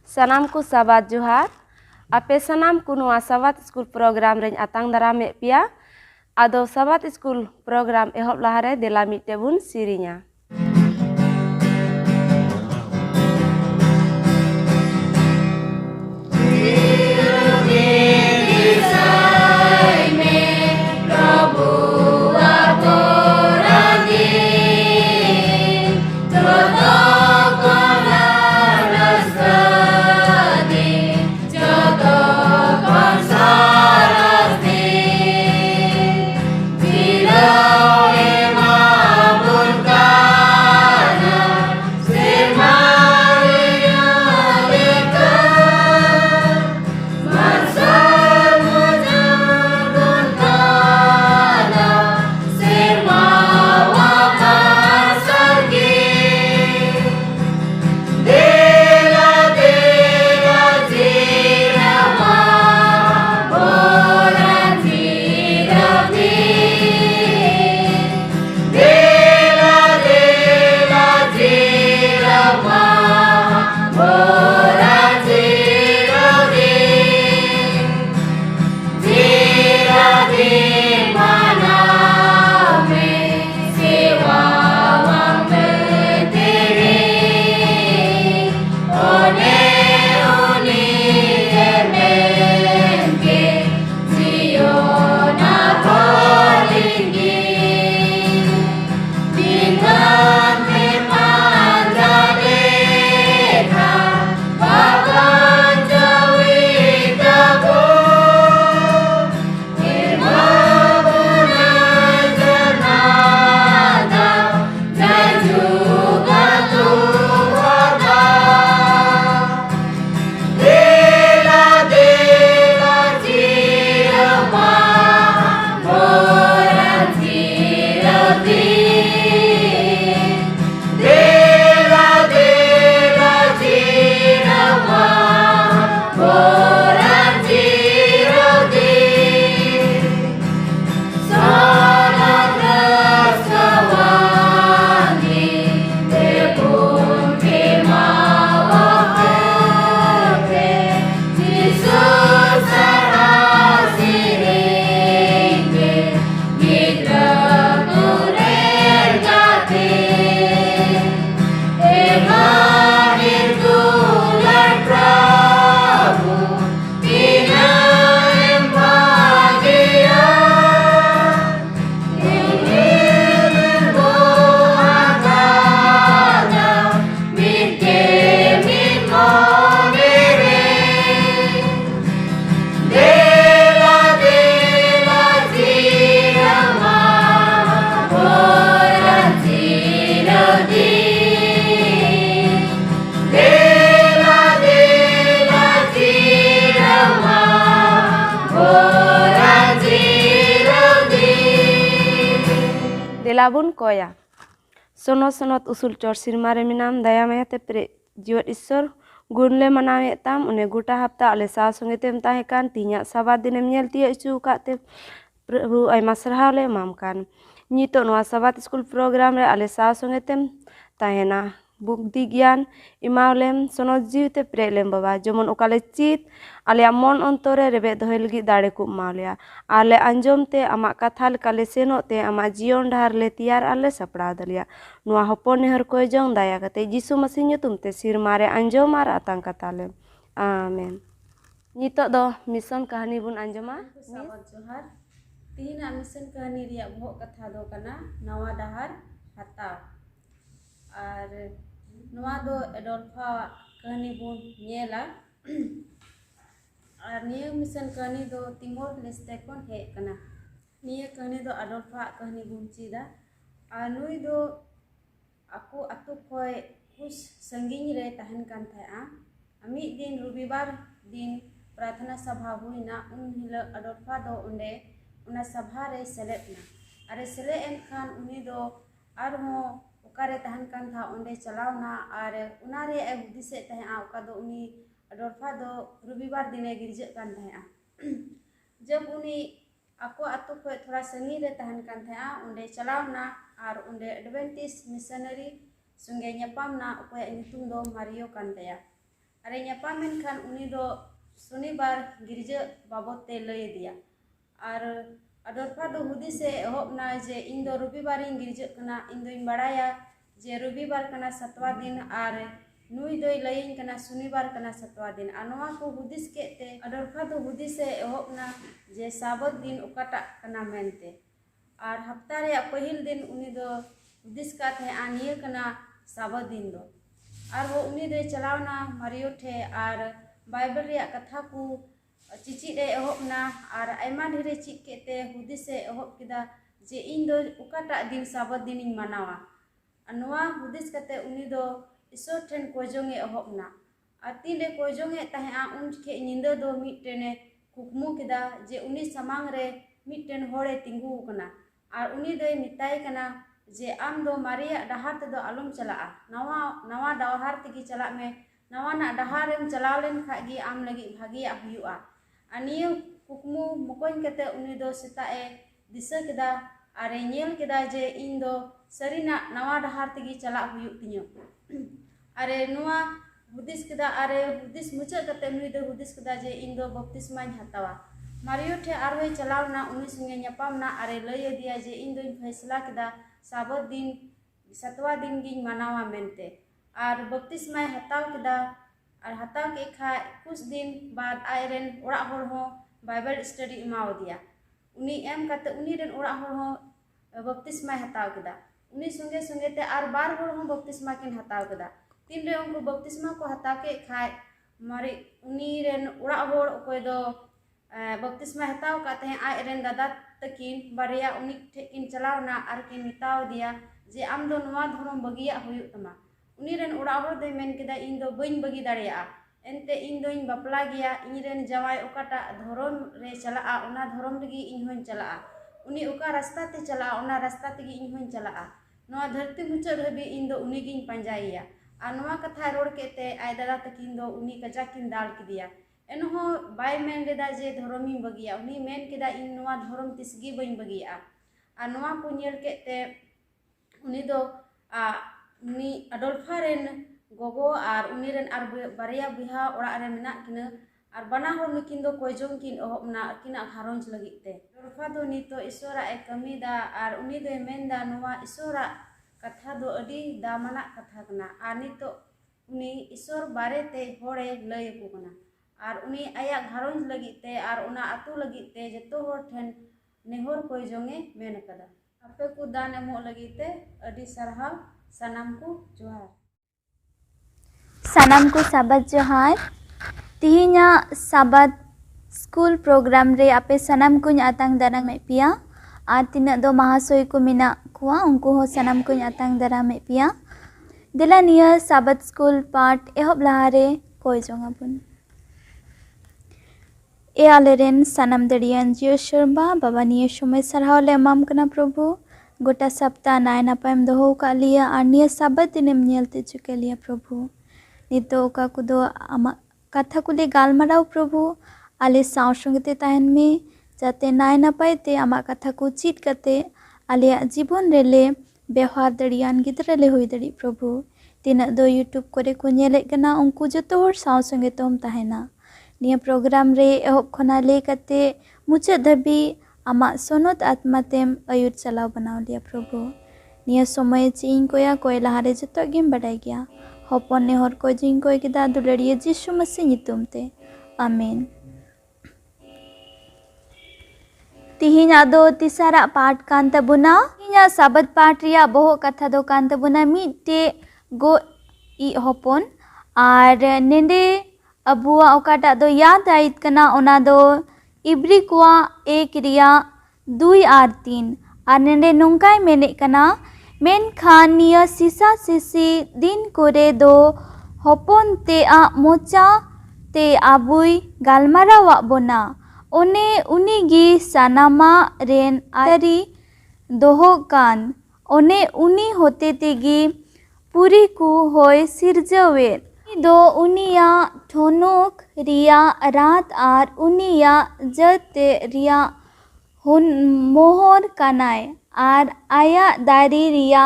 Sanam ku sahabat Johar, ape sanam ku nua sahabat school program ren atang darame pia, ado sahabat school program ehop lahare delami tebun sirinya. Delabun koya. Sonot usul chor sirmare minam daya mayate pre jiwat isor gunle manawe tam une guta hapta ale sa sunge tem tahekan tinya sabat dinem nyel tia isu kate Prabu ay masrah le mamkan. Nyito noa sabat school program re ale sa sunge tem tahena bukti gian imaulem sonot jiwte prelem baba jomon ukale chit ale amon ontore rebe dohel gi dare ku maulya ale anjom te amak kathal kale seno te amak jion dhar le tiar ale sapra dalia noa hopon nehar ko jong daya kate jisu masih nyutum te sir mare anjom ar atang katale amen. Nyito do mission kahani bun anjoma sahabat Johar tina mission kahani riya bohok katha do kana nawa dahar hataw ar noa do Adolfa kahani bun nyela ar niya mission kahani do Timor Leste kon he kana niya kahani do Adolfa kahani bun chida ar nui do aku atu khoi kus sanging re tahan kan tha'a ami din rubibar din प्रार्थना सभा हुईना उन हिलो अडोल्फा दो उन्डे उना सभा रे select ना अरे सेले N Khan उनी दो आर हो उकारे तहन कान था उन्डे चलाव ना अरे उनारे ए हुदिसे तहे आ उका दो उनी अडोल्फा दो रविवार दिने गिरजे कान तहे आ जब उनी ako ato ko थोड़ा संगी रे तहन कान थे आ उन्डे चलाव ना आर उन्डे Adventist missionary sungai nyapam na ukoya nyutung do Mario kan taya are nyapamen khan uni do shonibar girja babot te lay dia ar Adolfa do hudise ehop na je ing do rubibar ing girja kana ing do baraya je rubibar kana satwa din ar nui doi layin kana shonibar kana satwa din anoa ko hudis ke te Adolfa do hudise ehop na je sabat din ukata kana mente ar hafta reya pahil din uni do hudis ka the aniya kana sabat din do ar wo uni do chalawna Mario the ar Bible reya katha ku cici de ehop na ar aima dhire cik kete hudise ehop kida je ing do ukata din sabat din ing manawa anoa hudis kate uni do isor ten kojonge ehop na ati de kojonge tahe a un ke nyinda do mittene kukmu kida je uni samang re mitten hore tingu kana ar uni doy mitai kana je am do maria dahar te do alum chalaa nawa dahar tegi chalak me nawa na daharem chalawlen khagi am lagi bhagia huyua aniu kukmu mukon kate uni do setae disa kida are nyel kida je ing do sarina nawa dahar tegi chalak huyuk tinyo are nuwa hudis kida are hudis mucha kate uni do hudis kida je ing do baptismañ hatawa Mario the arwe chalawna uni sunge nyapamna are lay dia je ing do faisla kida sabat din satwa din giñ manawa mente ar baptismañ hataw kida ar hataw ke kha kus din bad airen ora hor ho Bible study emaw dia uni em kate uni ren ora hor ho baptismañ hataw kida uni sunge sunge te ar bar hor ho baptisma kin hataw kida tin re unku baptisma ko hataw ke kha mari uni ren ora hor okoy do baptisma hataw ka te ai ren dada takin baria uni thekin chalawna ar kin mitaw dia je am do noa dhorom bagiya huyuk tama uni ren ora hor do men kida ing do bain bagi dareya ente ing doing bapla giya ing ren jawai okata dhorom re chalaa ona dhorom legi ing hon chalaa uni oka rasta te chalaa ona rasta tegi ing hon chalaa noa dharti mucha habi ing do uni giñ panjaiya ar noa katha rod kete ai dada takin do uni kajakin dal kidiya enho bai men leda je dhoromi bagiya uni men kida ing noa dhorom tisgi bain bagiya ar noa ko nyel kete uni do uni Adolfa ren gogo ar uni ren ar baria biha ora re menak kina ar bana hor nukin do koijong kin ohop na kina gharonj lagi te Adolfa do nito isora e kami da ar uni do menda noa isora katha do adi damana katha kana ar nito uni isor bare te hore lay ku kana ar uni ayak gharonj lagi te ar una atu lagi te jeto hor then nehor koijonge men kada ape ku dan emo lagi te adi sarhaw sanam ku johar sanam ku sabat johar tihinya sabat school program re ape sanam ku atang darang me pia ar tina do mahasoy ku mina kuwa unku ho sanam ku atang darang me pia dela niya sabat school part ehob lahare koi jongabun e aleren sanam dariyan jio sharba baba niya somay sarhaw le emam kana prabhu gota sapta nai napayam doho ka liya ar niya sabat dinem nyelte chuke liya prabhu nito oka kudo ama katha kuli galmaraw prabhu ale saw songete tahen me jate nai napay te ama katha ku chit kate ale jibon rele behar dariyan gidra le hoy dari prabhu tina do YouTube kore ko nyelek kana unku joto hor saw songe tom tahena niya program re ehop khona le kate mucha dhabi ama sonot atmatem ayut chalaw banaw liya prabhu niya somoy ching koya koy lahare joto gem badai gya hopon ne hor ko jing koy kida dulariye Jishu Masih nyutum te amen tihinya do tisara part kan tabuna tihinya sabat part riya boho katha do kan tabuna mitte go I hopon ar nende abuwa okata do yad ait kana ona do ibri kuwa ek riya 2 ar 3 ar nende nongkai menek kana menkhan niya sisa sisi din kore do hopon te a mocha te abui galmarawa bona one unigi sanama ren ari doho kan one uni hote tegi puri ku hoy sirjawet do uniya thonok riya rat ar uniya jate riya hun mohor kanai ar aya dari riya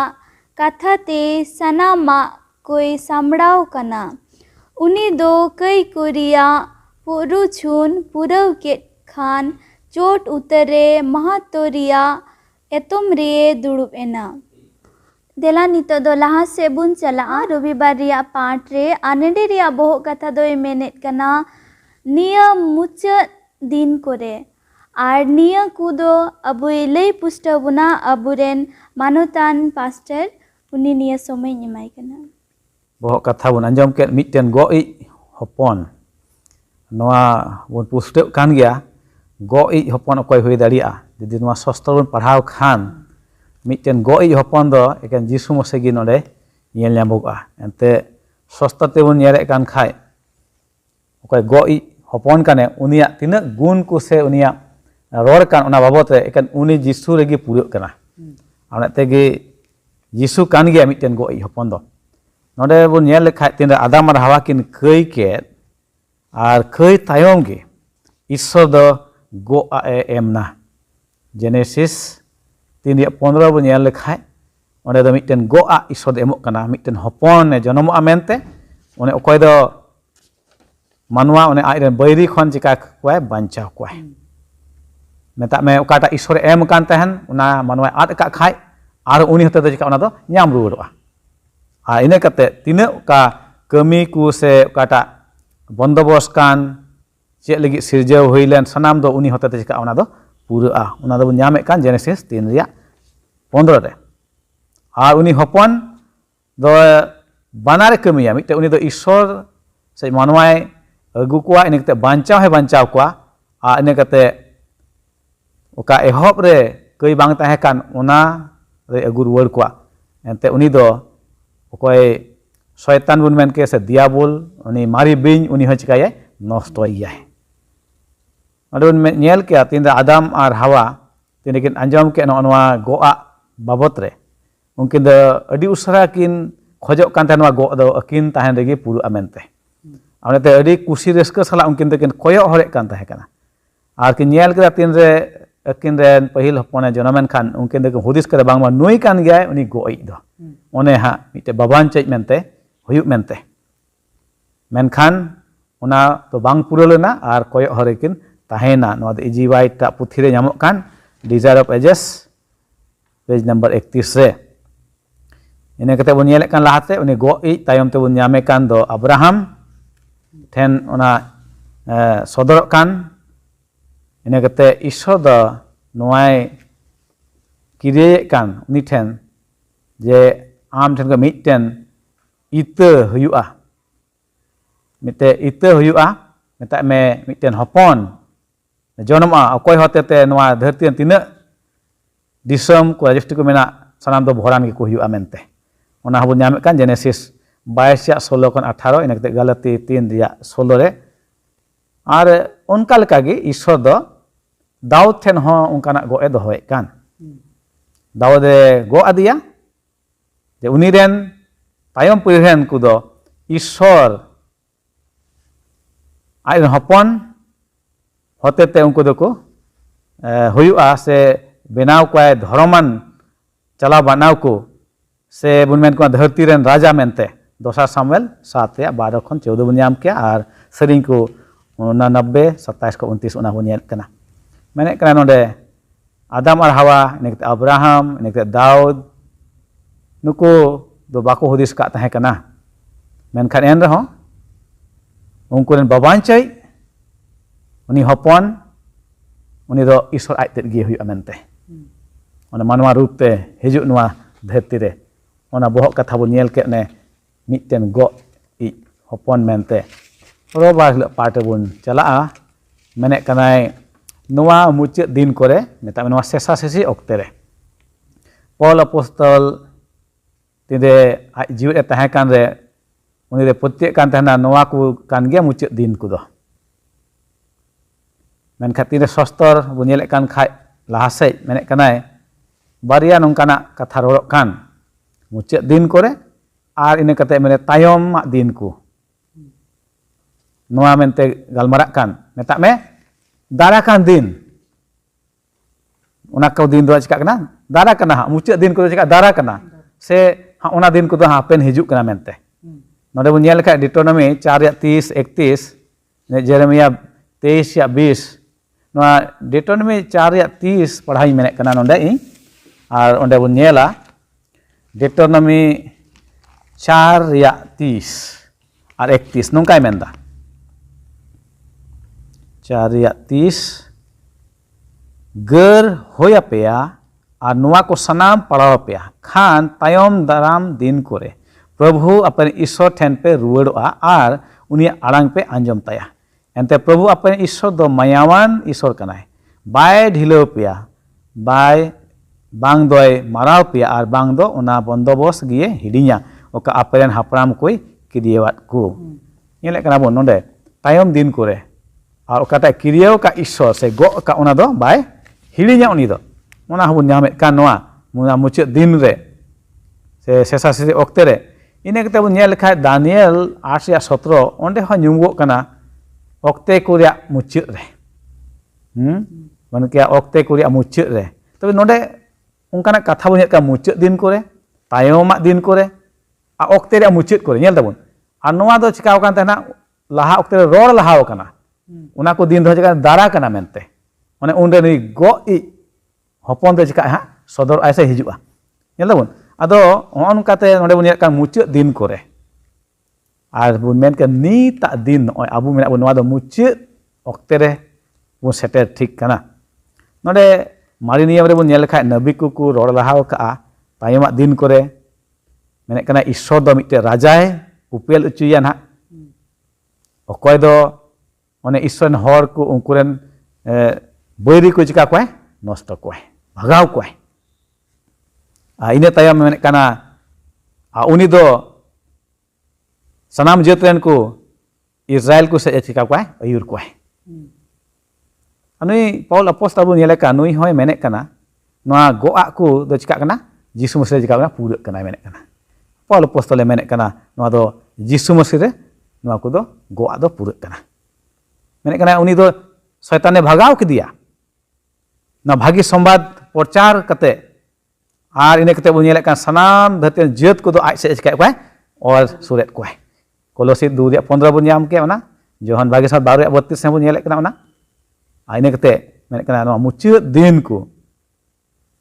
katha te sanama koi samraw kana ᱩᱱᱤ ᱫᱚ ᱠᱟᱹᱭ ᱠᱚ ᱨᱮᱭᱟᱜ ᱯᱩᱨᱩᱪᱷᱩᱱ ᱯᱩᱨᱟᱹᱣ ᱠᱮᱫ ᱠᱷᱟᱱ ᱪᱚᱴ ᱩᱛᱟᱹᱨ ᱨᱮ ᱢᱟᱦᱟᱛᱚ ᱨᱮᱭᱟᱜ ᱮᱛᱚᱢ ᱨᱮ ᱫᱩᱲᱩᱵ ᱮᱱᱟ। ᱫᱮᱞᱟ ᱱᱤᱛᱚᱜ ᱫᱚ ᱞᱟᱦᱟ ᱥᱮᱫ ᱵᱚᱱ ᱪᱟᱞᱟᱜᱼᱟ ᱨᱚᱵᱤᱵᱟᱨ ᱨᱮᱭᱟᱜ ᱯᱟठ ᱨᱮ ᱟᱨ ᱱᱮᱰᱮ ᱨᱮᱭᱟᱜ ᱵᱚᱦᱚᱜ ᱠᱟᱛᱷᱟ ᱫᱚᱭ ᱢᱮᱱᱮᱫ ᱠᱟᱱᱟ ᱱᱤᱭᱟᱹ ᱢᱩᱪᱟᱹᱫ ᱫᱤᱱ ᱠᱚᱨᱮ ᱟᱨ ᱱᱤᱭᱟᱹ ᱠᱚᱫᱚ ᱟᱵᱚᱭ ᱞᱟᱹᱭ ᱯᱩᱥᱴᱟᱹᱣ ᱵᱚᱱᱟ ᱟᱵᱚᱨᱮᱱ ᱢᱟᱱᱚᱛᱟᱱ ᱯᱟᱥᱴᱟᱨ ᱩᱱᱤ ᱱᱤᱭᱟᱹ ᱥᱚᱢᱚᱭ ᱮᱢᱟᱭ ᱠᱟᱱᱟ। Bohok kata bun anjom ket miten goi hopon noa bun pustau kan gya goi hopon okoi hui daria jadi noa sostor bun padhau khan miten goi hopon do ekan Jisu mosegi node nyel nyamoga ente sostor te bun nyerek kan khai okoi goi hopon kane unia tinak gun ku se unia ror kan ona babot re ekan uni Jisu regi puruk kana ana tege Jisu kan gya miten goi hopon do node bun nyel lekhai tinda Adam ar Hawa kin kei ket ar kei tayom ge Ishor do go a emna Genesis 3:15 bun nyel lekhai onde do miten go a Ishor emok kana miten hopon ne jonomo amente one okoy do manwa one ai ren bairi khon chika kwai banchao kwai meta me okata Ishor em kan tahen ona manwa ad ka khai ar uni hote do chika ona do nyam ruwaroa ina kate tinak ka kami ku se kata bondobos kan cek lagi sirjau huilen sanam do uni hote chika ona do pura ona do nyamek kan Genesis 3 riak 15 re uni hopon do banar kami ya mite uni do Ishor se manwai agu kwa ini kate bancau kwa ini kate oka ehop re kei bang tahe kan ona re agu ruwar kwa ente uni do okoi শয়তান bun men ke se diabol uni mari bing uni ho chikaya nosto iyai adun nyel ke tinda Adam ar Hawa tinikin anjom ke noa goa babot re mungkin da adi usara kin khojok kan tanwa go do akin tahen regi puru amente amne te adi kusi reska sala mungkin te kin koyok horek kan tahe kana ar kin nyel ke tin re akin ren pahil hopone jonomen kan mungkin de hudis kare bangma nui kan gay uni goi do one ha mite baban cek mente huyuk mente menkan ona to bang purolena ar koyok horekin tahena noa de jiwai ta puthire nyamok kan Desire of Ages page number 31 re ine kate bun nyelek kan lahate uni goi tayom te bun nyame kan do Abraham ten ona sodorok kan ine kate Ishor do noai kire kan uni ten je am ten ko miten ite huyua mite ite huyua meta me miten hopon jonom a okoi hote te noa dharti tinak disom ko ajesti ko mena sanam do bhoran ki ko huyua mente ona habun nyame kan Genesis 22 16 kon 18 ina kate Galati 3 riak 16 re ar onka leka ge Ishor do Daud ten ho onkanak go e dohoe kan Daud go adia je uni ren tayom purihen kudo Ishor ai hopon hote te unku do ko huyua se benaw kwai dhoroman chala banaw ko se bun men ko dharti ren raja mente 2 Samuel 7 12 khon 14 bun nyam ke ar sering ko 90 27 ko 29 ona bun nyel kana menek kana node Adam ar Hawa nek Abraham nek Daud nuku do bako hudis ka tahe kana menkan en reho ungku ren babancai uni hopon uni do Ishor aj tet gi huyu amente ona manwa rup te hijuk noa dharti re ona bohok katha bun nyel ke ne miten go I hopon mente roba part bun chala menek kanai noa mucet din kore meta noa sesa sesi okte re Paul apostol tinde jiwet e tahe kan re uni re potiek kan tahna noa ku kan ge mucet din ku do men khatine sostor bun nyelek kan khai lahasai menek kanai baria nongkana katha rorok kan mucet din kore ar ine kate mene tayom mak din ku noa mente galmarak kan metak me darakan din ona kau din do chika kana darakana mucet din ku chika darakana se ona din ku do pen hijuk kana mente नोडे बन nail लेखा डिटोनॉमी 4:30-31 ने Jeremiah 23:20 नोआ डिटोनॉमी 4:30 पढ़ाई मेने कना नोडे इ और ओंडे बन नेला डिटोनॉमी 4:30 और 31 नोंकाय मेनदा 4:30 गर होया पेया और नुआ को सनाम पढ़ाव पेया खान तायम दाराम दिन करे प्रभु अपने ईश्वर ठेन पे रुआड़ोआ और उनी आड़ांग पे आंजम ताया एनते प्रभु अपने ईश्वर दो मायावान ईश्वर कनाय बाय ढिलो पेया बाय बांग दोय माराव पेया और बांग दो उना बंदोबस्त गिए हिडिया ओका अपरेन हापराम कोई किदियवात को येले कना बोन नोंडे तायम दिन करे और ओकाटा किरियाव का ईश्वर से गो का उना दो बाय हिडिया उनी दो उना हबुन ᱧᱟᱢᱮᱫ ᱠᱟᱱ ᱱᱚᱣᱟ ᱢᱩᱪᱟᱹᱫ ᱫᱤᱱ ᱨᱮ ᱥᱮ ᱥᱮᱥᱟᱥᱤ ᱚᱠᱛᱮ ᱨᱮ ᱤᱱᱟᱹ ᱠᱟᱛᱮ ᱵᱚᱱ ᱧᱮᱞ ᱞᱮᱠᱷᱟᱡ ᱫᱟᱱᱤᱭᱮᱞ 8:17 ᱚᱸᱰᱮ ᱦᱚᱸ ᱧᱩᱢᱚᱜ ᱠᱟᱱᱟ ᱚᱠᱛᱮ ᱠᱚ ᱨᱮᱭᱟᱜ ᱢᱩᱪᱟᱹᱫ ᱨᱮ ᱢᱟᱱᱮ ᱠᱤ ᱚᱠᱛᱮ ᱠᱚ ᱨᱮᱭᱟᱜ ᱢᱩᱪᱟᱹᱫ ᱨᱮ ᱛᱚᱵᱮ ᱱᱚᱰᱮ ᱚᱱᱠᱟᱱᱟᱜ ᱠᱟᱛᱷᱟ ᱵᱚᱱ ᱧᱮᱞ ᱠᱟᱜ ᱢᱩᱪᱟᱹᱫ ᱫᱤᱱ ᱠᱚᱨᱮ ᱛᱟᱭᱚᱢᱟᱜ ᱫᱤᱱ ᱠᱚᱨᱮ ᱟᱨ ᱚᱠᱛᱮ ᱨᱮᱭᱟᱜ ᱢᱩᱪᱟᱹᱫ ᱠᱚᱨᱮ ᱧᱮᱞ ᱫᱟᱵᱚᱱ ᱟᱨ ᱱᱚᱣᱟ ᱫᱚ ᱪᱤᱠᱟᱣ ᱠᱟᱱ ᱛᱟᱦᱮᱱᱟ ᱞᱟᱦᱟ ᱚᱠᱛᱮ ᱨᱮ ᱨᱚᱲ ᱞᱟᱦᱟᱣ ᱠᱟᱱᱟ ᱚᱱᱟ ᱠᱚ ᱫᱤᱱ ᱫᱚ ᱪᱤᱠᱟ ᱫᱟᱨᱟ ᱠᱟᱱᱟ ᱢᱮᱱᱛᱮ ᱚᱱᱮ ᱩᱱᱨᱮ ᱱᱩᱭ ᱜᱚᱜ हपन दो चिका हाँ सदर ऐसे हिजुआ नेलबन अदो नकाते नोडे बन नेल मुचाद दिन करे और बन मेन के नीता दिन नय आबो मेना बन नवा दो मुचाद अक्ते रे बन सेटर ठीक कना नोडे मारी नियम रे बन नेल खाय नबी को रोड लहाव का तायमा दिन करे मेने कना ईश्वर दो मिटे राजाय उपेल उचुया ना अकय दो माने ईश्वर हर को उनकुरेन बैरी को चिका कोय नष्ट कोय भगाव कोय इने तायम मेने कना उनी दो सनाम जेतरेन को इस्राएल को से चिका कोय अयुर कोय अनुई पौल अपोस्टल बो नेले का नुई होय मेने कना नोआ गोआ को दो चिका कना यीशु मसीह चिका कना पूरा कना मेने कना पौल अपोस्टल मेने कना नोआ दो यीशु मसीह रे नोआ को दो गोआ दो पूरा कना मेने कना उनी दो शैतान ने भगाव के दिया ना भागी संवाद प्रचार कते और इने कते बन नेले का सनाम धरती जेत को दो आज से चिका कोय और सुरेत कोय कोलोसी 2:15 बन नाम के ओना जोहन भागी साथ 12:32 से बन नेले कना ओना इने कते मेने कना नो मुचाद दिन को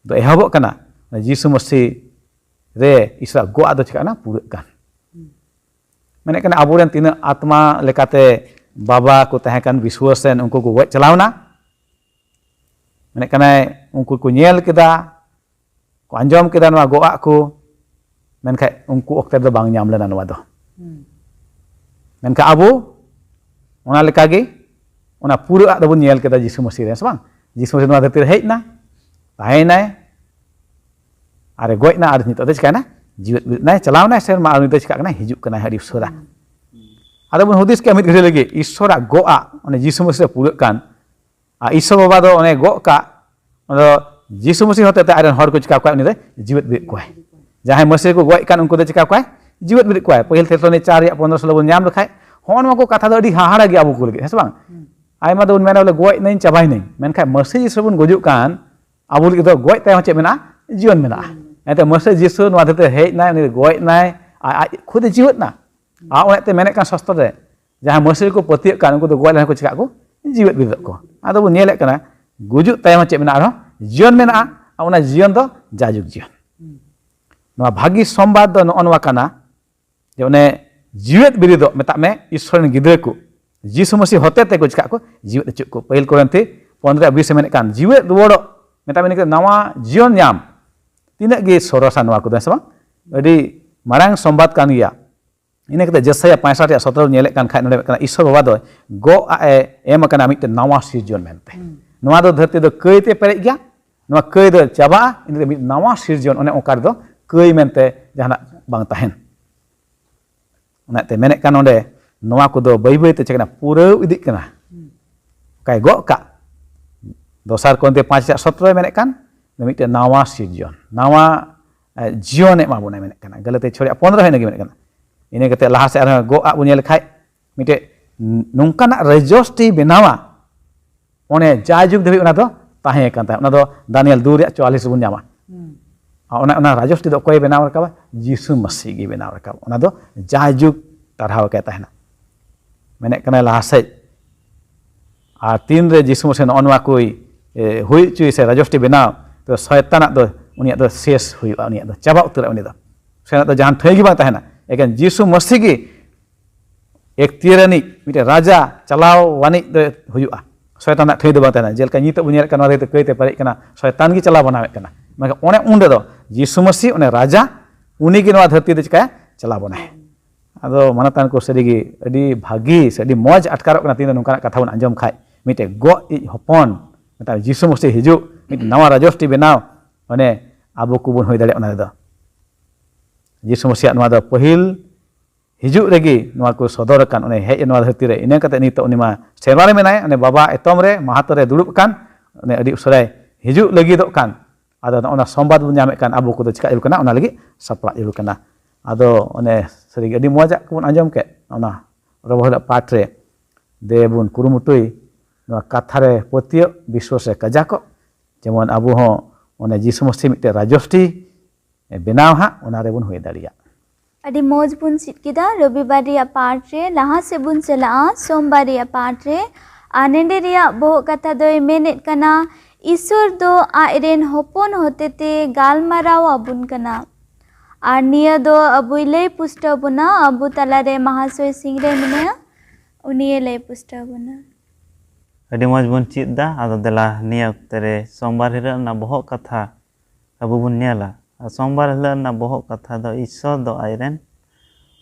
दो एहबो कना यीशु मसीह रे ईश्वर गोआ दो चिका ना पूरा कान मेने कना आबोरेन तीना आत्मा लेकाते बाबा को तहेकन विश्वासन उनको को गoj चलावना मेने कना उनको को नेल केदा को अंजम केदा नवा गोआ को मेनखा उनको अक्ते दो बांग ᱧᱟᱢ लेना नवा दो मेनखा आबो ओना लेकागे ओना पूरा दो नेल केदा यीशु मसीह रे बांग यीशु मसीह नवा धरती रे हेजना ताहेनाय आरे गojना आर नितो दो चिकाना जीवित नाय चलावना सेरमा आर नितो चिका कना हिजुक कना हरि उसरा आदो बन हुदिस के मित घरे लगे ईश्वरा गोआ ओने यीशु मसीह पूरा कान ईश्वर बाबा दो ओने गो का यीशु मसीह होते ते आरन हर को चिका कोय उनी दे जीवित बिरित कोय जहां मसीह को गoj कान उनको दे चिका कोय जीवित बिरित कोय पहिल थेसलोनी 4:15 बन नाम लखाय होन मा को कथा दो अडी हाहाड़ा गे आबो को लगे हेस बांग आयमा दो मेना बोले गoj नहीं चाबाय नहीं मेनखाय मसीह यीशु बन गजुक कान आबो लगे दो गoj ताय चे मेना जीवन मेना एते मसीह यीशु नवा दे हेज नाय उनी गoj नाय खुद जीवित ना ओनेते मेने कान शास्त्र रे जहां मसीह को पतिय कान उनको दो गoj ला को चिका को जीवित बिरित को आदो बन नेले कना गुजुक तायम चे मेना आरो जीवन मेना ओना जीवन दो जाजुक जीवन नवा भागी संवाद दो नवा कना जे ओने जीवित बिरिद मेता में ईश्वर गिद्रे को यीशु मसीह होते ते को चिका को जीवित चुक को पहिल कोरिन्थी 15:20 मेने कान जीवित रुवाड़ो मेता मेने नवा जीवन नाम तिना गे सरसा नवा को दे सबा अडी मारांग संवाद कान गया इने कते जसया 65:17 नेले कान खाय नडे कना ईश्वर बाबा दो गो आए एम कना मिट नवा सिरजन मेनते नवा दो धरती दो कईते पेरे गया नवा कई दो चाबा इने मिट नवा सिरजन ओने ओकार दो कई मेनते जहाना बांग ताहेन ओनाते मेने कान ओंडे नवा को दो बाई बाई ते चकना पूरा इदिक कना काय गो का दोसार कोनते 5:17 मेने कान मिट नवा सिरजन नवा जीवन एमा बने मेने काना गलते 6:15 हेने मेने काना इने कते लाहा से गो आ बुने लेखाय मिटे नोंकाना रजोस्टी बेनावा ओने जाजुग देबी ओना दो ताहे कान ता ओना दो दानियल 2:44 बुन ᱧᱟᱢᱟ ओना राजोस्टी दो कोई बेनाव रकाबा यीशु मसीह गे बेनाव रकाबा ओना दो जाजुग tarhaw kayak tahna menek kena lahasai tin re Jisu Masih onwa koi hui cui se rajosti benau to syaitan do uniak do ses hui uniak do cabak utur uni do syaitan do jahan thoi gi bang tahna eken Jisu Masih gi ek tirani mite raja calaw wani do huyu'a syaitan nak thoi do bang tahna jelka nyitok bunyar kan wari to koi te parik kana syaitan gi calaw banawet kana maka one unde do Jisu Masih one raja uni gi noa dharti de chikaya calaw banai ado manatan ko sedigi adi bhagi sedi moj atkarok kana tin nongkana katha bun anjom khai mite go I hopon meta Jisu Masih hiju mite nawa rajosti benaw one abu kubun hoi dare ona do Jisu Masih noa do pahil hiju regi noa ko sodor kan one hej noa dharti re ine kate nito uni ma serwa re menai one baba etom re mahato re duduk kan one adi usarai hiju lagi do kan ado ona sombad bun nyame kan abu ko do chika ilu kana ona lagi sapra ilu kana ado one sering adi mojak kubun anjom ke ona roboh patre de bun kurumutui noa kathare potio biswas re kajako jemon abu ho one Jisu Masih mite rajosti benaw ha ona re bun hoi daria adi moj bun chit kida robibar ria part re laha se bun chala sombar ria part re nende ria boh katha doi menet kana Isor do aeren hopon hotete galmaraw abun kana ar niya do abui lay pusta buna abu talare Mahasoy Singre menaya uni lay pusta buna adi moj bun chit da ado dela niya tere sombar hira na bohok katha abu bun nyela sombar hila na bohok katha do Isor do airen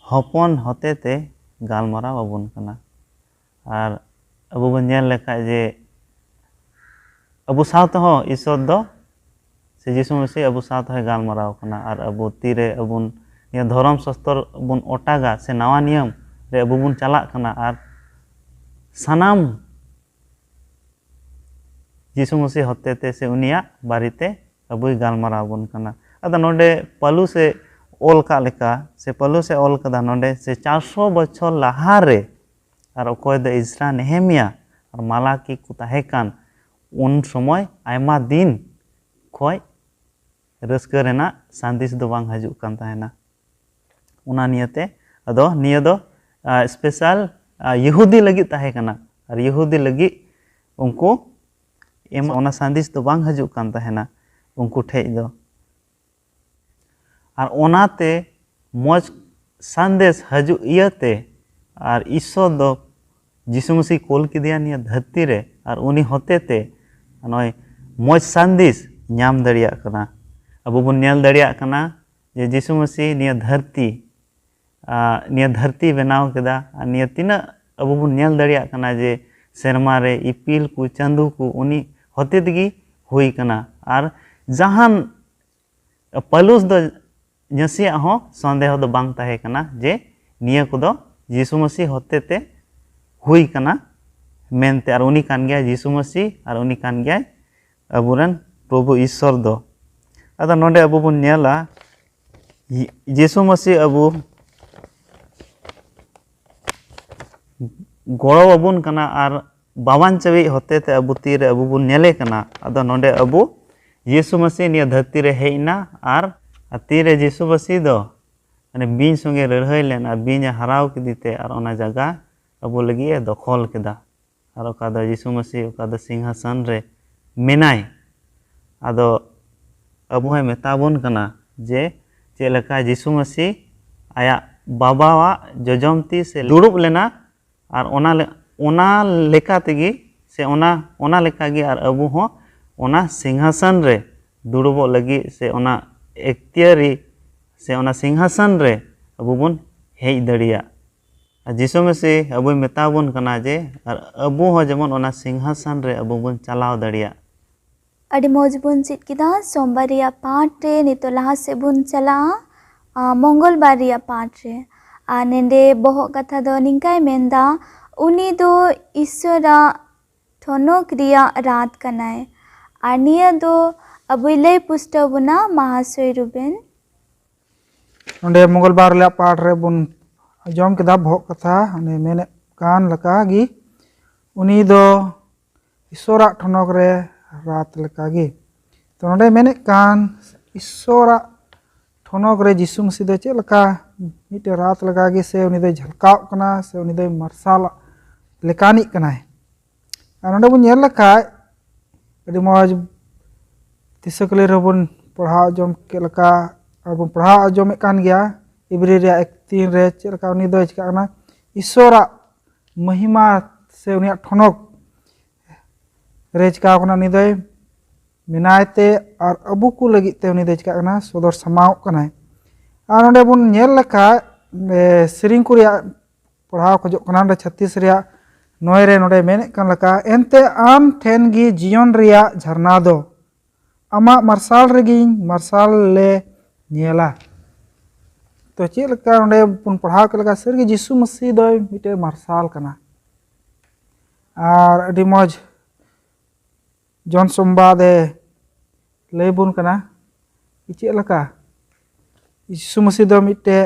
hopon hotete galmaraw abun kana ar abu bun nyel lekha je abu sawte ho Isor do se Jisu Masih abu sawte ho galmaraw kana ar abu tire abun niya dhorom sastor bun otaga se nawa niyam re abu bun chalak kana ar sanam Jisu Masih hotete se unia barite abui galmaraw bun kana ada nonde palu se ol ka leka se palu se ol kada nonde se 400 bochor lahare ar okoy do Ezra Nehemia ar Malaki ku tahekan un somoy aima din khoi raska rena sandis do bang hajuk kan tahena una niyate ado niya do special Yehudi lagi tahekana ar Yehudi lagi unku ona sandis do bang hajuk kan tahena unku thei do ar onate moj sandes haju iyate ar Isor do Jisu Masih kol kidiya niya dharti re ar uni hotete noi moj sandis nyam daria kana abu bun nyel daria kana je Jisu Masih niya dharti benaw keda niya tina abu bun nyel daria kana je serma re ipil ku chandu ku uni hotedgi hui kana ar jahan palus do nyasiya ho sondeho do bang tahe kana je niya kodo Jisu Masih hotete hui kana mente ar uni kan gya Jisu Masih ar uni kan gya aburan Prabhu Isor do ada nonde abu bun nyela Jisu Masih abu goro abun kana ar bawan chawi hotete abu tire abu bun nyele kana ada nonde abu Jisu Masih niya dharti re heina ar tire Jisu Masih do ane bin songe rerhoi len ar binya haraw kidite ar ona jaga abu lagi dokhol keda ar okada Jisu Masih okada singhasan re menai ado abu hai metabon kana je chelaka Jisu Masih aya babawa jojomti se durub lena ar ona leka tegi se ona leka gi ar abu ho ona singhasan re durubo lagi se ona ektiari se ona singhasan re abu bun hej daria Jisu Masih abu metabon kana je ar abu ho jemon ona singhasan re abu bun chalaw daria adi moj bun chit kida sombar ria part re nito laha se bun chala mongolbar ria part re nende bohok katha do ningkai menda uni do Isora thonok ria rat kanai ar niya do abui lay pusta buna Mahasoy Ruben nonde Mongolbar le part re bun jom keda bohok katha ane mene kan laka gi uni do Isora thonok re rat leka gi to nonde mene kan Isora ठनक रे जिसु मसीह दो check लका मिटे रात लगा गे से उनी दो झलकाव कना से उनी दो मार्शल लेकानी कनाय आर नोंडे बुन नेल लका अडी मौज तिसकले रबुन पढ़ाव जम के लका और बुन पढ़ाव जम कान गया इब्री रे 1:3 रे चेक लका उनी दो चिका कना ईश्वरा महिमा से उनी ठनक रे चिका कना उनी दो मिनायते और अबू को लगी ते उनी दो चिका कना सदर समाव कनाय आर नोंडे बुन नेल लका सेरिंग को रिया पढ़ाव खजो कना 36 रिया 9 रे नोंडे मेने कान लका एनते आम ठेन गी जीवन रिया झरना दो आमा मार्शल रेगिं मार्शल ले नेला तो चेक लका नोंडे बुन पढ़ाव के लका सरगी जिसु मसीह दो मिटे मार्शल कना और अडी मौज जॉन सोमबादे लेबुन कना चेक लका यीशु मसीह दो मिटे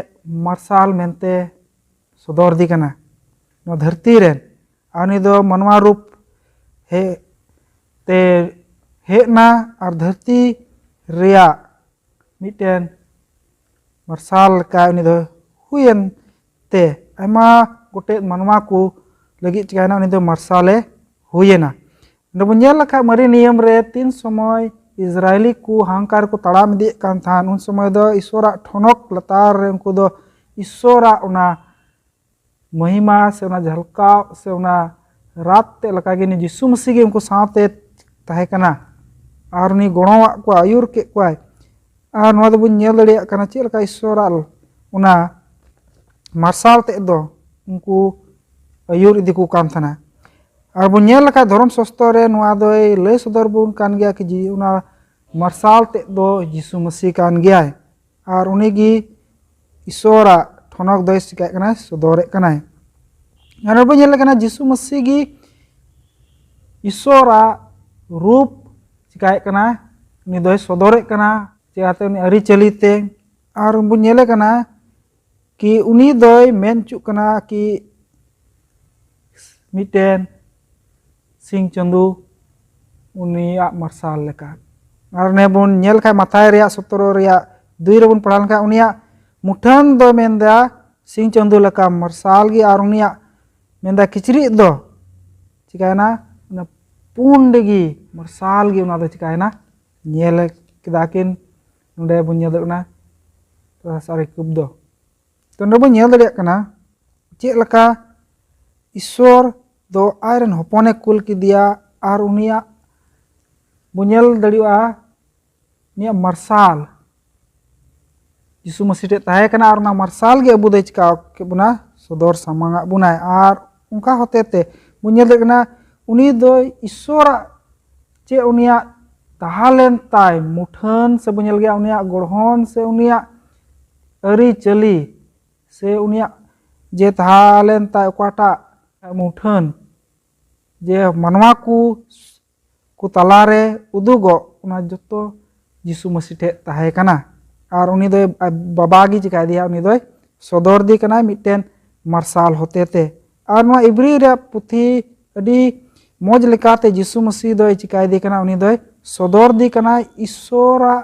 मार्शल मेनते सदर दी कना नो धरती रेन आनी दो मनवा रूप हे ते हेना और धरती रिया मिटेन मार्शल का उनी दो हुयन ते आयमा गोटे मनवा को लगी चिकाना उनी दो मार्शले हुयना नबुन नेल लका मरी नियम रे 3 समय इजरायली को हांकार को तड़ाम दिए कान थान उन समय दो ईश्वरा ठनक लतार रे उनको दो ईश्वरा उना महिमा से उना झलकाव से उना रात ते लका गे नि यीशु मसीह गे उनको साथे ताहे कना और उनी गणवा को आयुर के कोय और नोआ दो बुन नेल दड़िया कना चेक लका ईश्वरा उना मार्शल ते दो उनको आयुर इदी को काम थाना और बुन नेल लका धर्म शास्त्र रे नोआ दो लय सदर बुन कान गया कि जी उना मार्शल ते दो यीशु मसीह कान गया और उनी गी ईश्वरा ठनक दो चिकाय कना सदरे कना और बुन नेल कना यीशु मसीह गी ईश्वरा रूप चिकाय कना उनी दो सदरे कना चिकाते उनी अरी चलीते और बुन नेले कना कि उनी दो मेन चु कना कि मिटेन सिंह चंदू उनिया मार्शल लेका और ने बुन नेल खा माथाय रिया 17 रिया 2 रे बुन पढ़ाल खा उनिया मुठन दो मेंदा सिंह चंदू लेका मार्शल गी और उनिया मेंदा किचरी दो चिकायना ना पुंडगी मार्शल गी उना दो चिकायना नेल किदाकिन नोंडे बुन नेल दना सारे कुब दो तो नोंडे बुन नेल दड़िया कना चेक लका ईश्वर दो आयरन हपने कुल की दिया और उनिया बुनियल दड़िया निया मार्शल यीशु मसीह ताहे कना और ना मार्शल गे अबू दे चिका के बुना सदर सामांगा बुनाय और उनका होते ते बुनियल दड़ना उनी दो ईश्वरा चे उनिया ताहालेन ताय मुठन से बुनियल गया उनिया गढ़हन से उनिया अरी चली से उनिया जे ताहालेन ताय ओकाटा मुठन जे मनवा को तलारे उदुगो उना जतो यीशु मसीह ठे ताहे कना और उनी दो बाबागी चिकाय दिया उनी दो सदर दी कना मिटेन मार्शल होते ते और नोआ इब्री रे पुथी अडी मौज लेकाते यीशु मसीह दो चिकाय दी कना उनी दो सदर दी कना ईश्वरा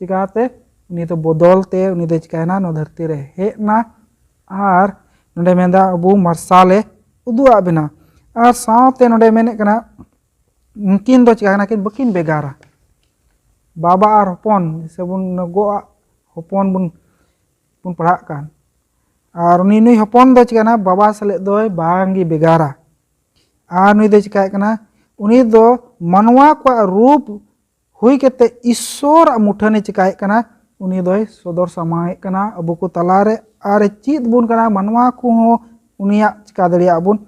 चिकाते उनी तो बदलते उनी दो चिकायना नो धरती रे हेना और नोंडे मेंदा अबू मार्शले उदुआ बिना और साथे नोंडे मेने कना उनकिन दो चिकाना किन बकिन बेगारा बाबा और हपन से बुन गो हपन बुन पढ़ा कान और उनी नुई हपन दो चिकाना बाबा सले दो बांगी बेगारा और नुई दो चिकाय कना उनी दो मनवा को रूप हुई केते ईश्वर मुठने चिकाय कना उनी दो सदर समाय कना अबू को तलारे और चीत बुन कना मनवा को हो उनिया चिका दड़िया बुन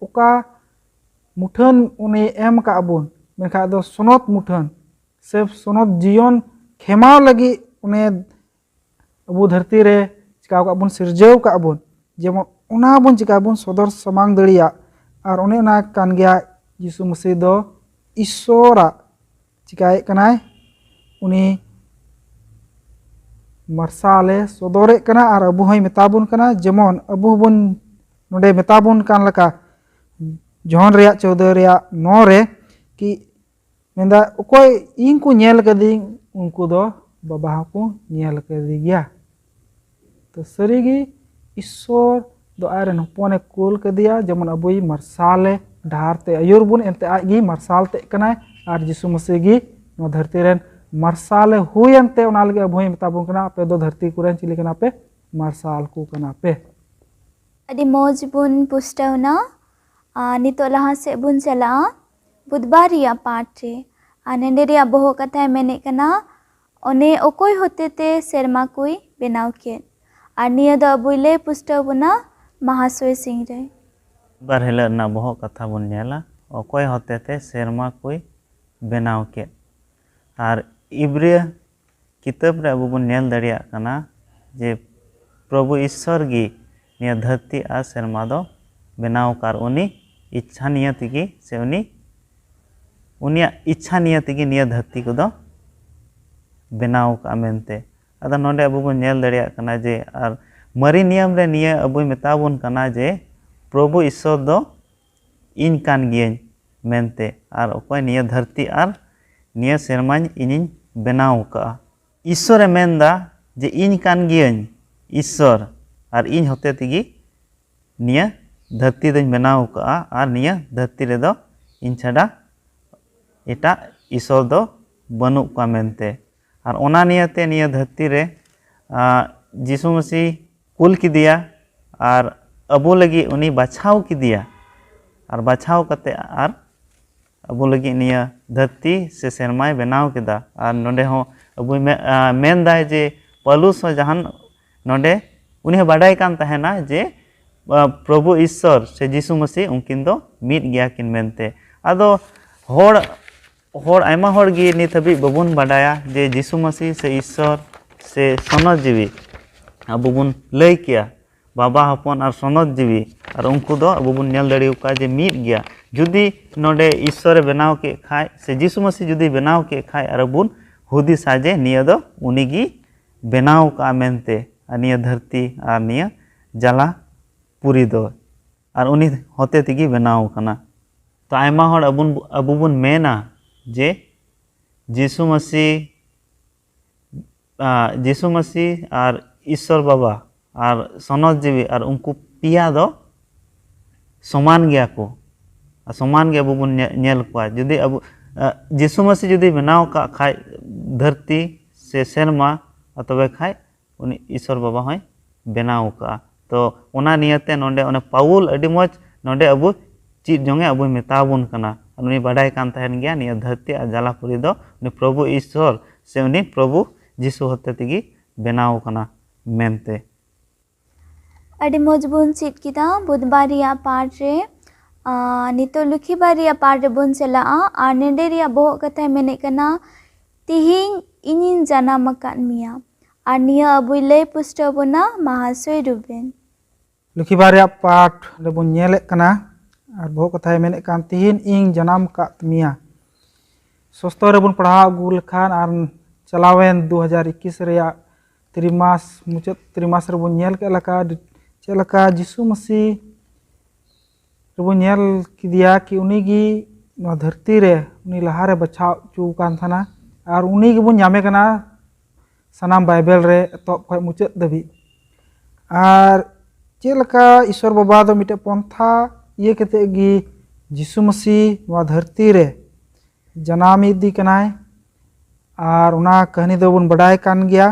उका मुठन उनी एम का बुन मेखा दो सोनत मुठन से सोनत जीवन खेमाव लगी उन्हें अबू धरती रे चिका का बुन सिरजव का बुन जेमन उना बुन चिका बुन सदर समांग दड़िया और उन्हें उना कान गया यीशु मसीह दो ईश्वरा चिकाय कनाय उनी मार्शले सदरे कना और अबू हई मेताबुन कना जेमन अबू बुन नोडे मेताबुन कान लका जॉन रिया 14 रिया 9 रे कि मेंदा ओकोय इन को नेल कदी उनको दो बाबा को nyel kedi gya तो sarigi ईश्वर दो आयरन हपने कुल कदिया जमन अबुई मरसाले ढारते अयुर बुन एंते आगी मरसालते कनाय आर जिसु मसीह गी नो धरती रेन मरसाले हुयंते ओनालगे अबुई मेताबुन कना पे दो धरती कुरेन चिली कना पे मरसाल को कना पे अडी मौज बुन पुस्टवना नितो लहा से बुन चला बुधवार या पाठ रे नेंडे रे बोहो कथा मेने कना ओने ओकोय होते ते सेरमा कोई बेनाव के और निया दो अबुले पुस्टव बुना महासोय सिंह रे बार हेला ना बोहो कथा बुन नेला ओकोय होते ते सेरमा कोई बेनाव के और इब्रिय किताब रे अबु बुन नेल दरिया कना जे प्रभु ईश्वर गी निया धरती आ सेरमा दो बेनाव कार उनी इच्छा नियति की से उनिया इच्छा नियति की निया धरती को दो बेनाव का मेनते अदा नोंडे अबु बुन नेल दरिया कना जे और मरी नियम रे निया अबु मेताबुन कना जे प्रभु ईश्वर दो इन कान गियन मेनते और ओकोय निया धरती और निया सेरमाñ इनिñ बेनाव का ईश्वर मेनदा जे इन कान गियन ईश्वर और इन होते तिगी निया धरती दोñ बेनाव का और निया धरती रे दो इन छाड़ा एटा ईश्वर दो बनु का मेनते और ओना नियते निया धरती रे जिसु मसीह कुल की दिया और अबो लगी उनी बाछाव की दिया और बाछाव कते और अबो लगी निया धरती से सेरमाय बेनाव केदा और नोंडे हो अबो मेन दाय जे पलुस हो जहान नोंडे उनी बाडाय कान तहेना जे प्रभु ईश्वर से जिसु मसीह उनकिन दो मीत गया किन मेनते आदो होड़ आयमा होड़ गी नित हबी बबुन बाडाया जे जिसु मसीह से ईश्वर से सनद जीवी अबो बुन लय किया बाबा हपन और सनद जीवी और उनको दो अबो बुन नेल दड़ियो का जे मीत गया जुदी नोडे ईश्वर बेनाव के खाय से जिसु मसीह जुदी बेनाव के खाय और बुन हुदी साजे निया दो उनीगी बेनाव का मेनते निया धरती और निया जला पूरी दो और उनी होते तिगी बेनाव कना तो आयमा होड़ अबु बुन मेना जे जिसु मसीह और ईश्वर बाबा और सनद जीवी और उनको पिया दो समान गया को समान गे अबु बुन नेल को जुदी अबु जिसु मसीह जुदी बेनाव का खाय धरती से सेरमा तबे खाय उनी ईश्वर बाबा होय बेनाव का तो ओना नियते नोंडे ओने पाउल अडी मज नोंडे अबु चीज जोंगे अबु मेताबुन कना उनी बाडाय कान तहन गया निया धरती आ जलापुरी दो उनी प्रभु ईश्वर से उनी प्रभु जिसु होते तिगी बेनाव कना मेनते अडी मजबून सीट किदा बुधवार या पाठ रे नितो लुखीबार या पाठ रे बुन चला आ नेंडे रिया बोहो कथा मेने कना तिहिं इनिन जानाम अकाद मिया और निया अबुई लय पुस्टव बुना महासोय रुबेन लुखीबार या पाठ रे बुन नेले कना और बोहो कथा मेने कान तिहिन इंग जनाम अकाद मिया सस्तो रे बुन पढ़ा अगु लखान और चलावेन 2021 रेया त्रिमास मुचाद त्रिमास रे बुन नेल के लका चलका जिसु मसीह रेबो नेल किदिया कि उनीगी नो धरती रे उनी लहा रे बचाव चू कान थाना और उनी गे बुन नामे कना सनाम बाइबल रे तो खय मुचाद दबी और चलका ईश्वर बाबा दो मिटे पंथा ये कते गी जिसु मसीह नो धरती रे जनाम इदी कनाय और उना कहानी दो बुन बडाय कान गया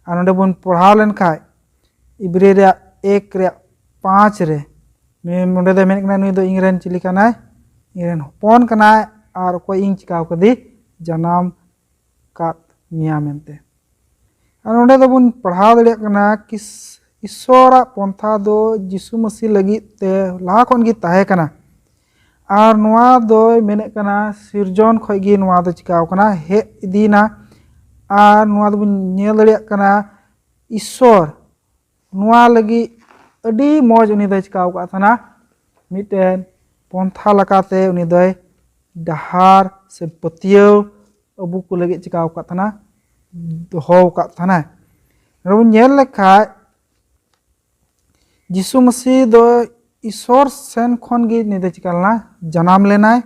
और नोंडे बुन पढ़ाव लेन खाय इब्री रे 1:5 रे नोंडे दो मेन कना नुई दो इंग्रेन चिली कनाय इंग्रेन हपन कनाय और कोई इंग चिकाव कदी जनाम कात मिया मेनते और नोंडे दो बुन पढ़ाव दड़िया कना कि ईश्वरा पंथा दो जिसु मसीह लगी ते लहा खन गी ताहे कना और नोआ दो मेने कना सिरजन खय गी नोआ दो चिकाव कना हे इदीना और नोआ दो बुन नेल दड़िया कना ईश्वर नोआ लगी अडी मौज उनी दो चिकाव का थाना मिटेन पंथा लकाते उनी दो डहार से पतियो अबु को लगी चिकाव का थाना दोहो का थाना रबु नेल लेखा जिसु मसीह दो ईश्वर सेन खन गी निदे चिकालना जनाम लेनाय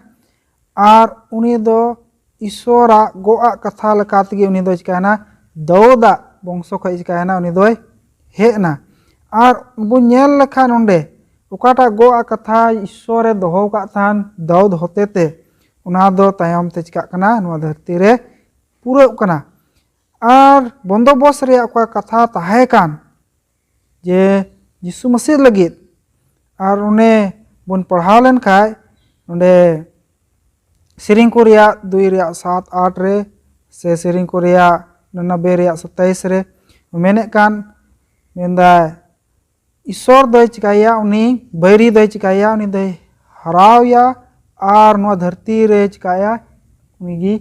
और उनी दो ईश्वरा गोआ कथा लकाते गी उनी दो चिकाना दाऊदा बंशो खय चिकायना उनी दोय हेना आर बो नेल लेखान ओंडे ओकाटा गोआ कथा ईश्वरे दोहो का थान दाऊद होतेते उना दो तायम ते चिकाक कना नोआ धरती रे पूरा कना आर बंदोबस्त रे ओका कथा ताहे कान जे यीशु मसीह लगित आर उन्हें बन पढ़ाव लेन खाय उन्हें सेरिंग को रिया 2:7-8 रे से सेरिंग को रिया 90:27 रे मेने कान मेंदा ईश्वर दय चिकाया उनी बैरी दय चिकाया उनी दय हरावया आर नोआ धरती रे चिकाया उनी गी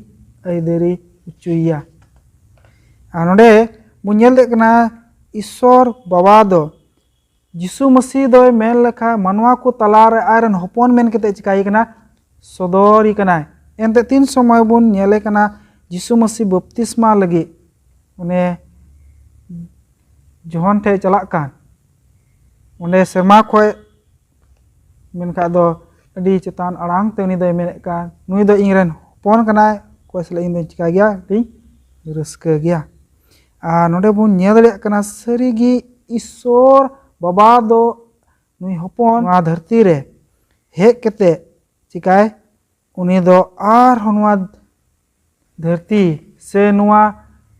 अयदेरी उचुया आर नोडे बुझेल दे कना ईश्वर बाबा दो यीशु मसीह दो मेन लेखा मनवा को तलारे आयरन हपन मेन केते चिकाई कना सदोरी कना एनते तीन समय बुन नेले कना यीशु मसीह बपतिस्मा लगी उन्हें जोहन ठे चला कान उन्हें सेरमा खोय मेनखा दो अडी चेतान अड़ांग ते उनी दो मेने कान नुई दो इंगरेन हपन कना कोय सले इन दो चिका गया दी रस्क गया आ नोडे बुन नेल दे कना सरीगी ईश्वर बाबा दो नुई हपन नोआ धरती रे हेज केते चिकाय उनी दो आर नोआ धरती से नोआ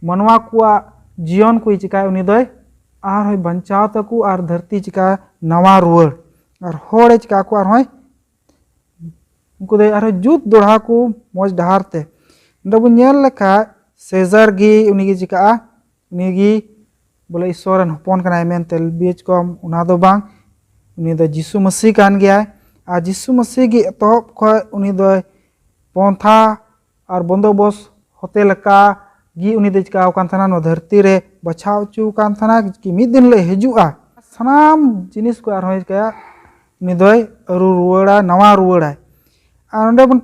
मनवा कुआ जीवन को चिकाय उनी दो आर होय बंचाव तकु आर धरती चिका नवा रुवर आर होड़े चिका को आर होय उनको दे आर जुत दोढ़ा को मौज डहार ते नडबु नेल लेखा सेजर गी उनी गी चिका उनी गी बोले ईश्वरन हपन कनाय मेनते बीच कम उना दो बांग उनी दो यीशु मसीह कान गया आ यीशु मसीह गी एतहब खय उनी दो पंथा और बंदोबस्त होते लका गी उनी दे चिका कान थाना नो धरती रे बचाव चू कान थाना कि मिद दिन ले हिजुआ सनाम जिनिस को आर होय का उनी दो अरु रुवाड़ा नवा रुवाड़ा आ ओंडे बन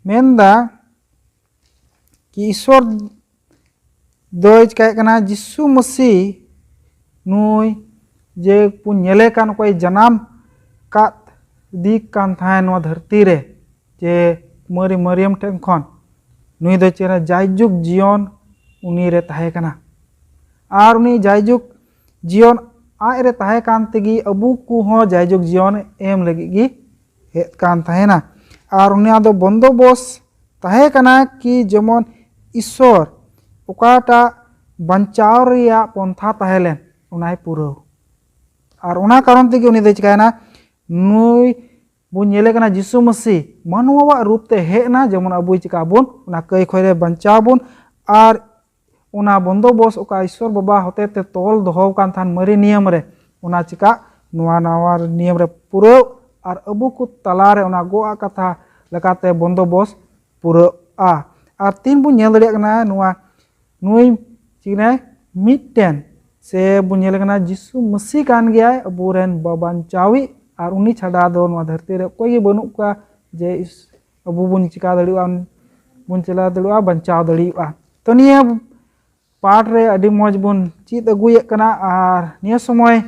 मेनदा कि ईश्वर दो चिकाय कना यीशु मसीह नुई जे पुन नेले कान कोई जनाम कात दिक कान थाय नो धरती रे जे मरी मरियम ठेन खन नुई दो चेरा जायजुग जीवन उनी रे ताहे कना आर उनी जायजुग जीवन आय रे ताहे कान तेगी अबू को हो जायजुग जीवन एम लगी गी हेत कान थाहेना आर उनी दो बंदोबस्त ताहे कना कि जेमन ईश्वर ओकाटा बंचाव रिया पंथा ताहेलेन उनाय पुरो और उना कारण तेगी उनी दे चिकायना नुई बुन नेले कना यीशु मसीह मानवा रूप ते हेना जेमन अबू चिका बुन उना कई खोरे बंचाव बुन और उना बंदोबस्त ओका ईश्वर बाबा होते ते तोल दोहो कान थान मरी नियम रे उना चिका नवा नवा नियम रे पुरो और अबू को तलारे उना गोआ कथा लेकाते बंदोबस्त पुरो आ और तीन बुन नेल दे कना नवा नुई चिने मिटेन से बुन नेल कना यीशु मसीह कान गया अबूरेन बाबांचावी और उनी छाड़ा दो नवा धरती रे कोई बनु का जे अबू बुन चिका दड़िया बुन चला दड़िया बंचाव दड़िया तो निया पाठ रे अडी मौज बुन चीत अगुये कना और निया समय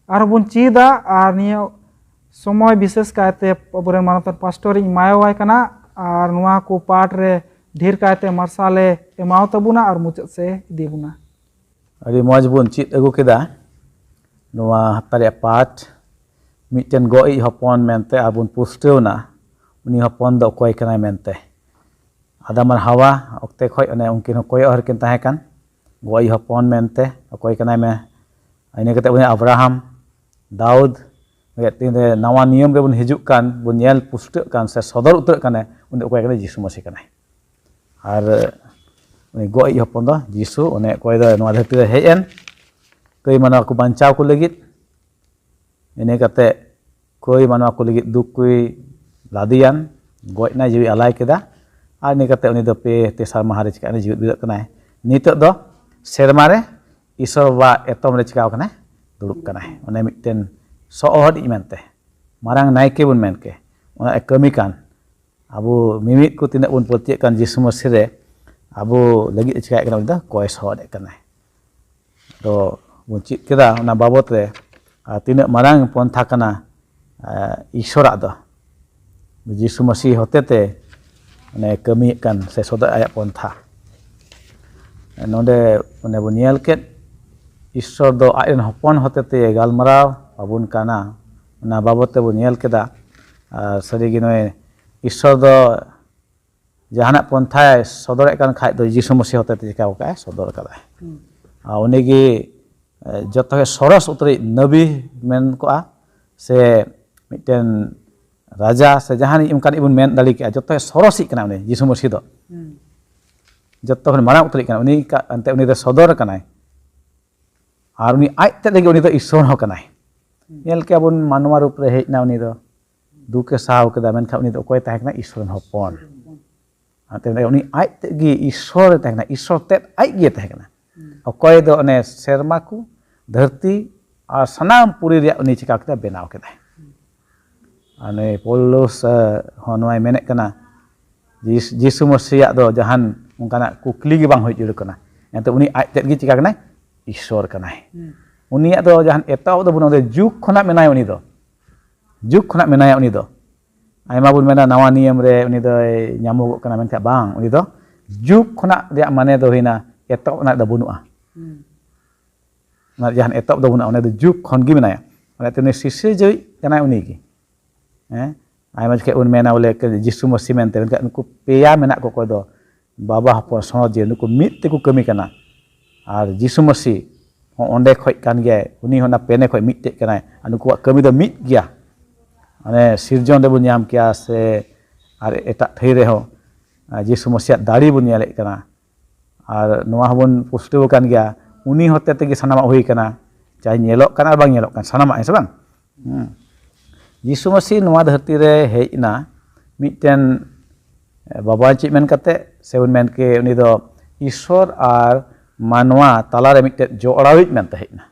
आर बुन चीदा और निया समय विशेष कायते अबूरेन मानतन पास्टर इमायवाय कना और नवा को पाठ रे ढेर कायते मार्साले एमाव तबुना और मुचाद से दीबुना अडी मौज बुन चीत अगु केदा नोआ हप्तारे पाठ मिटेन गोई हपन मेनते आबुन पुस्टेवना उनी हपन दो कोय कनाय मेनते आदम और हवा ओक्ते खोय अने उनकिन कोय हर किन ताहे कान गोई हपन मेनते कोय कनाय में आइने कते उनी अब्राहम दाऊद तीन नवा नियम रे बुन हिजुक कान बुन नेल पुस्टे कान से सदर उतर काने उनी कोय कनाय यीशु मसीह कनाय और उनी गोई हपन दो यीशु उनी कोय दो नवा धरती रे हेजन कई मानवा को बंचाव को लगित इने कते कोई मानवा को लगित दुख कोई लादियान गोयना जीवी अलाय केदा और इने कते उनी दो पे तेसार माह रे चिका जीवित बिदक कनाय नितक दो सेरमा रे ईश्वर बा एतम रे चिकाव कनाय दुड़ुब कनाय उनी मिटेन सोहद इमेनते मारांग नायके बुन मेनके उना कमी कान आबो मिमित को तिना बुन पतिय कान यीशु मसीह रे आबो लगित चिकाय कना उनी दो कोय सोहद कनाय तो बुन चित केदा उना बाबत रे तीन मारांग पंथा कना ईश्वरा दो यीशु मसीह होते ते ने कमी कान से सदा आया पंथा nonde one bun nyel ket Ishwar do ajen hopon hotete galmaraw abun kana ona babote bun nyel keda sarigi noy Ishwar do jahanak ponthay sodorek kan khai do Jisu Masih hotete chikaw ka sodor kada unigi joto soros utri nabi men ko se miten raja se jahan imkan ibun men dali ke joto sorosik kana uni Jisu Masih do joto marang utri kana uni ante uni do sodor kanai ar uni aj te lagi uni do Ishwar ho kanai nyel ke abun manwa rup re hej na uni do duke saw keda men kha uni do okoy tahe kana Ishwar hopon ante uni aj te gi Ishwar tahe kana Ishwar te aj gi tahe kana okoy do one serma ku dharti ar sanam puri ria uni chika keda benaw keda ane Paulus honwai menek kana Jisu Masih do jahan ungkana kukli gi bang hoj juru kana ente uni aj te gi chika kana Ishwar kanai unia do jahan etaw do bunode juk khona menay uni do juk khona menaya uni do aima bun mena nawa niyam re uni do nyamugok kana menkha bang uni do juk khona dia mane do hina etaw na do bunua na jahan etaw do bunua uni do juk khon gi menaya ane tene sisi joi kana uni gi aima ke un mena ole ke Jisu Masih mente menkha nuku peya menak ko ko do baba hopon so je nuku mit te ku kami kana ar Jisu Masih onde khoj kan ge uni hona pene khoj mit te kana anu ko kami do mit gya ane sirjon de bun nyam kya se ar etak thai re ho Jisu Masih dadi bun nyelek kana ar noa bun pustu kan gya uni hote te gi sanama hui kana chai nyelok kan ar bang nyelok kan sanama se bang Jisu Masih noa dharti re hej na miten baba chik men kate seun men ke uni do Ishwar ar manwa talare mite jorawit men tahina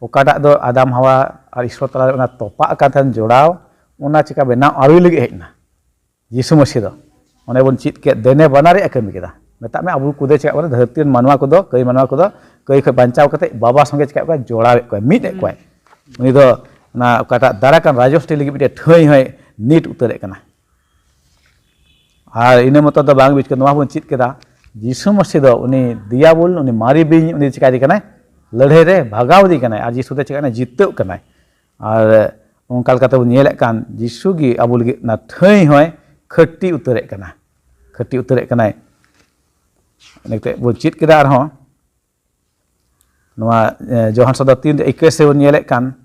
okadak do Adam Hawa ar Ishwar talare ona topak kan joraw ona chika benaw arui lagi hejna Jisu Masih do one bon chit ke dene banari akami keda metak me abu kude chika bana dharti manwa ko do kai khoj banchaw kate baba songe chika ko jorawet ko mit ek ko uni do na okadak darakan rajosti lagi mite thoi hoi nit utarek kana ar ine moto do bang bich ke noa bon chit keda Jisu Masih do uni diabul uni mari bing uni chika di kana ladhai re bhagaw di kana ar Jisu de chika na jiteu kana ar ongkal kata bun nyelek kan Jisu gi abu lagi na thai hoy khati utarek kana nekte bun chit keda ar ho noa Johan 3:21 se bun nyelek kan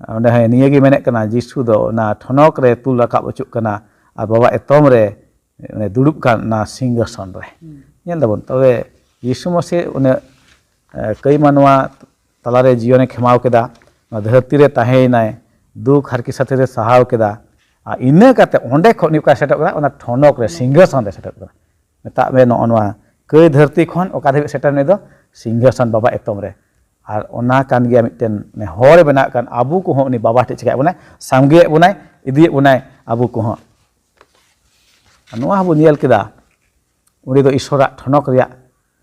onde hai niya gi menek kana Jisu do na thonok re tul rakab ucuk kana ar baba etom re dudup kan na singhasan re nyel dabon tobe Jisu Masih une kai manwa talare jione khemaw keda na dharti re tahenai duk harki sathe re sahaw keda a ina kate onde khon ni ka setup keda ona thonok re singhasan re setup keda meta me no onwa kai dharti khon oka dhabi setup ne do singhasan baba etom re ar ona kan gya miten ne hore bena kan abu ko ho ni baba te chika bunai samge bunai idi bunai abu ko ho noa bun nyel keda uni do Ishwar thonok ria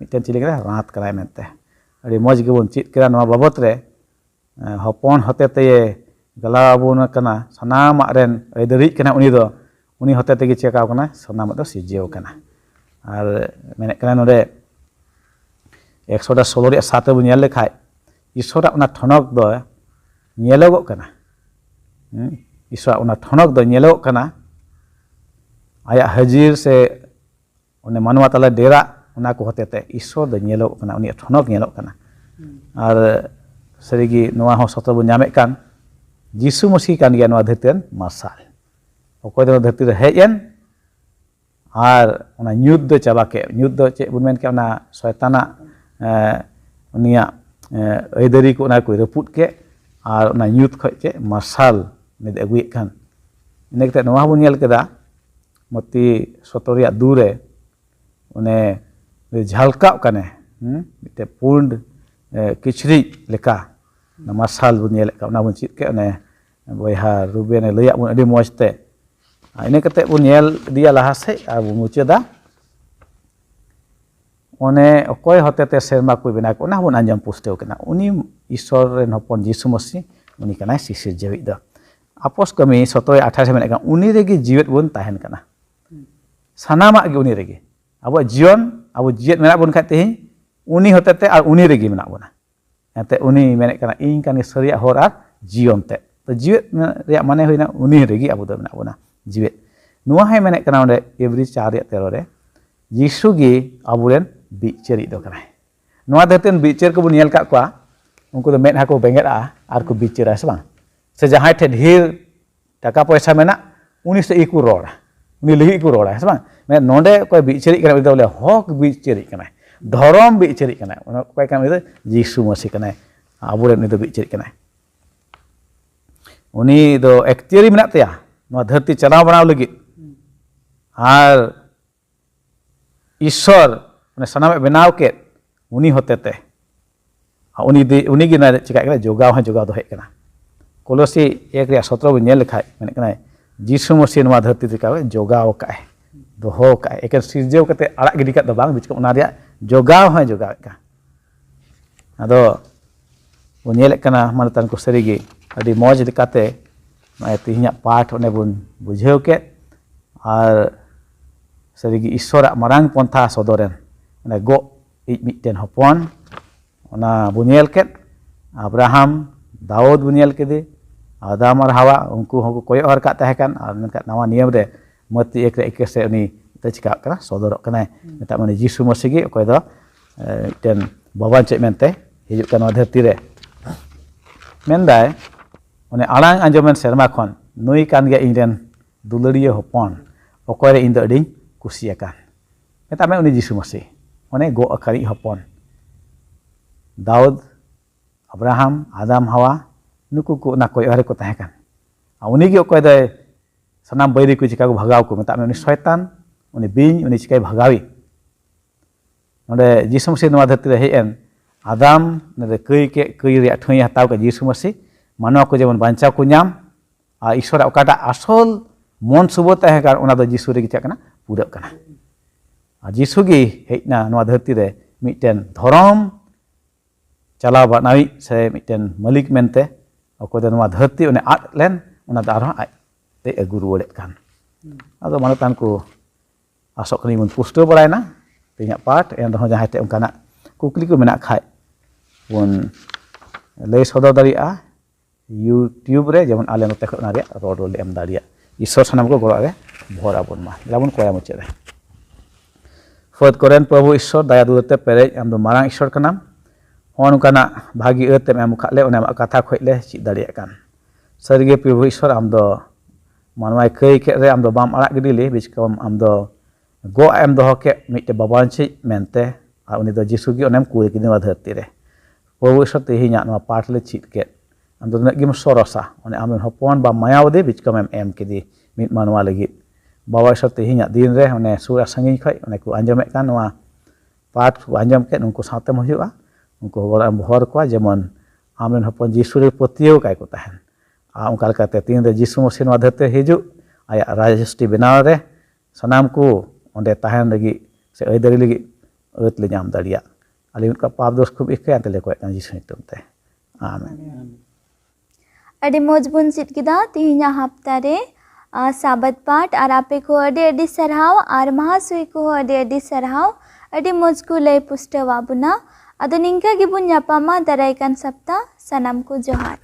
miten chili keda rat karai mente adi moj ge bun chit keda noa babot re hopon hote te gala bun kana sanama ren aidari kana uni hote te gi cheka kana sanama do sijeu kana ar menek kana node 116 ria 7 bun nyel lekhai Ishwar ona thonok do nyelogok kana Ishwar ona thonok do nyelogok kana ayak hajir se one manwa tala dera ona ko hotete Ishwar do nyelok kana uni thonok nyelok kana ar sarigi noa ho soto bun nyamek kan Jisu Masih kan gya noa dharten marsal okoy do dharti re hejen ar ona nyut do chaba ke nyut do che bun men ke ona shaytana unia aidari ko ona ko reput ke ar ona nyut khoj che marsal med aguik kan inekte noa bun nyel keda moti sotoria dure une jhalkap kane mite pund kichri leka na marsal bun nyelek ka ona bun chit ke one boyha Ruben layak bun adi moj te ine kate bun nyel dia laha se ar bun mucheda one okoy hotete serma ko bena ko ona bun anjam pusteu kana uni Ishwar ren hopon Jisu Masih uni kana sisir jewi do apos kami sotoi 28 menek kan uni regi jiwet bun tahen kana sanama ge uni regi abu jion abu jiet menak bun khat tehi uni hotete ar uni regi menak bona ente uni menek kana ing kan sariak hor ar jion te to jiwet riak mane hoina uni regi abu do menak bona jiwet nuwa hai menek kana onde every 4 riak 13 re Jisu gi aburen biceri do kana nuwa daten bicer ko bun nyel kat kwa ungku do met ha ko benget a ar ko bicara sebang sejahai te dhir taka poisa menak uni se iku ror uni lagi iku ror sebang men nonde ko biceri kana bole hok biceri kana dhorom biceri kana ona ko kana itu Jisu Masih kana aburen itu biceri kana uni do ektiari menak taya nuwa dharti chalaw banau lagi ar Ishor ane sanam benaw ket uni hotete uni gi na chika kana jogaw do hek kana Kolosi 1:17 bun nyel lekhai menek kana Jisu Masih nuwa dharti te ka jogaw kae doho kae eken sirjeu kate arak gidi kat do bang bichko ona ria jogaw ka ado bun nyelek kana manatan ko sarigi adi moj dekate mai tihinya path one bun bujheu ket ar sarigi Ishorak marang pontha sodoren ane go mitten hopon ona bun nyel ket Abraham Daud bun nyel kede Adam ar Hawa unku hoko koyok har kat tahekan ar menkat nawa niyam re mati ek se ni ta chika kana sodorok kana meta mane Jisu Masih gi okoy do mitten baban cek mente hijuk kan dharti re mendai one alang anjomen serma khon nui kan ge inden dulariya hopon okoy re indo ding kusiakan meta me uni Jisu Masih one go akari hopon Daud Abraham Adam Hawa nuku ko na koy are ko tahekan uni gi okoy do sanam bairi ku chika ko bhagaw ko meta me uni shaytan uni bing uni chikai bhagawi onde Jisu Masih nuwa dharti re hejen Adam ne kei ria thoi hataw ka Jisu Masih manwa ko jemon banchaw ko nyam a Ishora okata asol mon subo tahekan ona do Jisu re gi chak kana pura kana a Jisu gi hejna nuwa dharti re mitten dhorom chalaw banawi se mitten malik mente okoy do nuwa dharti one ad len ona do arho aj te agu ruwaret kan ado manatan ko asok ni mun pusto baraina tinyak part en doh jahay te ongkana kukli ko menak khai bun lay sodor daria YouTube re jemon ale note ko naria rod em daria Ishor sanam ko goro re bhora bun ma labun koya muche re fot koren Prabhu Ishor daya dulate pere am do marang Ishor kanam hon kana bhagi etem am khale ona katha khoile chi daria kan sarige Prabhu Ishor am do manwai kei ke re am do bam arak gidi le bichkom am do go am do ke mitte baban chi mente a uni do Jisu gi onem kuil kini wadharti re Prabhu Ishor te hinya no part le chit ke am do na gim sorosa one amen hopon ba mayawde bichkom em kidi mit manwa lagi bawa Ishor te hinya din re one sura sangin khoi one ku anjom kan no part anjom ke nungku saute mo hiwa nungku hor ko jemon amen hopon Jisu re potio kai ko tahen ongka lekate tin re Jisu Masih nuwa dharti hiju aya rajasti benaw re sanam ku onde tahen lagi se aidari lagi eut le nyam daria alim ka pap dos khub ikke antele ko kan Jisu nyutum te amen adi moj bun chit kida tihinya hafta re sabat path ar ape ko adi sarhaw ar mahasui ko adi sarhaw adi moj ku lay pustawa buna ado ningka gi bun nyapama daraikan sapta sanam ku johar